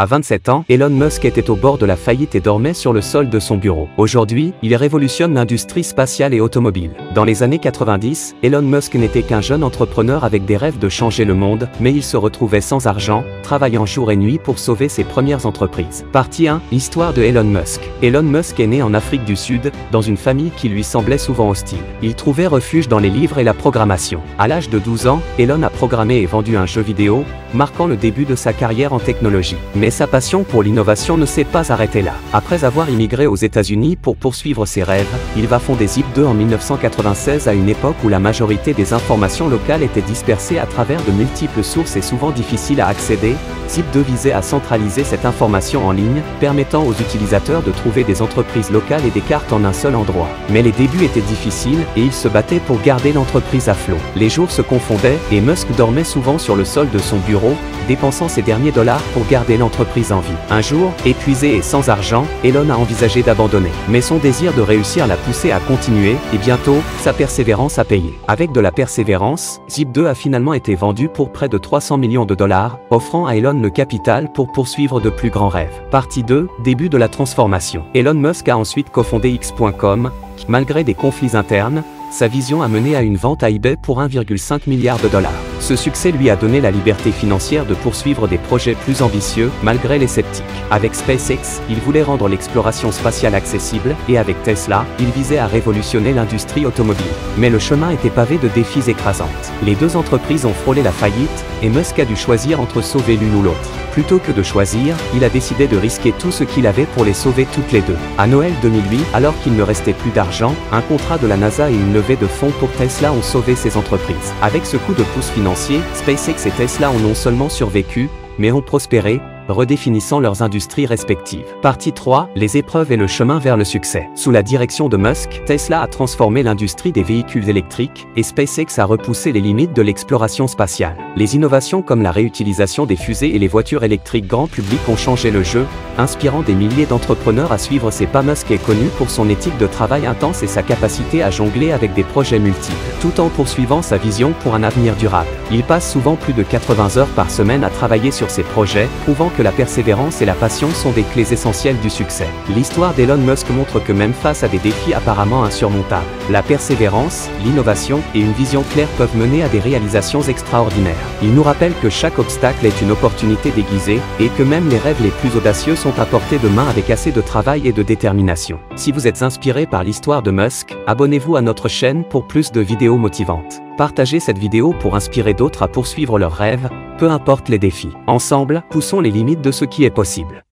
À 27 ans, Elon Musk était au bord de la faillite et dormait sur le sol de son bureau. Aujourd'hui, il révolutionne l'industrie spatiale et automobile. Dans les années 90, Elon Musk n'était qu'un jeune entrepreneur avec des rêves de changer le monde, mais il se retrouvait sans argent, travaillant jour et nuit pour sauver ses premières entreprises. Partie 1. L'histoire de Elon Musk. Elon Musk est né en Afrique du Sud, dans une famille qui lui semblait souvent hostile. Il trouvait refuge dans les livres et la programmation. À l'âge de 12 ans, Elon a programmé et vendu un jeu vidéo, marquant le début de sa carrière en technologie. Mais sa passion pour l'innovation ne s'est pas arrêtée là. Après avoir immigré aux États-Unis pour poursuivre ses rêves, il va fonder Zip2 en 1996 à une époque où la majorité des informations locales étaient dispersées à travers de multiples sources et souvent difficiles à accéder. Zip2 visait à centraliser cette information en ligne, permettant aux utilisateurs de trouver des entreprises locales et des cartes en un seul endroit. Mais les débuts étaient difficiles et il se battait pour garder l'entreprise à flot. Les jours se confondaient et Musk dormait souvent sur le sol de son bureau, dépensant ses derniers dollars pour garder l'entreprise en vie. Un jour, épuisé et sans argent, Elon a envisagé d'abandonner. Mais son désir de réussir l'a poussé à continuer, et bientôt, sa persévérance a payé. Avec de la persévérance, Zip2 a finalement été vendu pour près de 300 millions de dollars, offrant à Elon le capital pour poursuivre de plus grands rêves. Partie 2. Début de la transformation. Elon Musk a ensuite cofondé X.com. Malgré des conflits internes, sa vision a mené à une vente à eBay pour 1,5 milliard de dollars. Ce succès lui a donné la liberté financière de poursuivre des projets plus ambitieux, malgré les sceptiques. Avec SpaceX, il voulait rendre l'exploration spatiale accessible, et avec Tesla, il visait à révolutionner l'industrie automobile. Mais le chemin était pavé de défis écrasants. Les deux entreprises ont frôlé la faillite, et Musk a dû choisir entre sauver l'une ou l'autre. Plutôt que de choisir, il a décidé de risquer tout ce qu'il avait pour les sauver toutes les deux. À Noël 2008, alors qu'il ne restait plus d'argent, un contrat de la NASA et une levée de fonds pour Tesla ont sauvé ces entreprises. Avec ce coup de pouce financier, SpaceX et Tesla ont non seulement survécu, mais ont prospéré, redéfinissant leurs industries respectives. Partie 3. Les épreuves et le chemin vers le succès. Sous la direction de Musk, Tesla a transformé l'industrie des véhicules électriques, et SpaceX a repoussé les limites de l'exploration spatiale. Les innovations comme la réutilisation des fusées et les voitures électriques grand public ont changé le jeu, inspirant des milliers d'entrepreneurs à suivre ses pas. Musk est connu pour son éthique de travail intense et sa capacité à jongler avec des projets multiples, tout en poursuivant sa vision pour un avenir durable. Il passe souvent plus de 80 heures par semaine à travailler sur ses projets, prouvant que la persévérance et la passion sont des clés essentielles du succès. L'histoire d'Elon Musk montre que même face à des défis apparemment insurmontables, la persévérance, l'innovation et une vision claire peuvent mener à des réalisations extraordinaires. Il nous rappelle que chaque obstacle est une opportunité déguisée, et que même les rêves les plus audacieux sont à portée de main avec assez de travail et de détermination. Si vous êtes inspiré par l'histoire de Musk, abonnez-vous à notre chaîne pour plus de vidéos motivantes. Partagez cette vidéo pour inspirer d'autres à poursuivre leurs rêves, peu importe les défis. Ensemble, poussons les limites de ce qui est possible.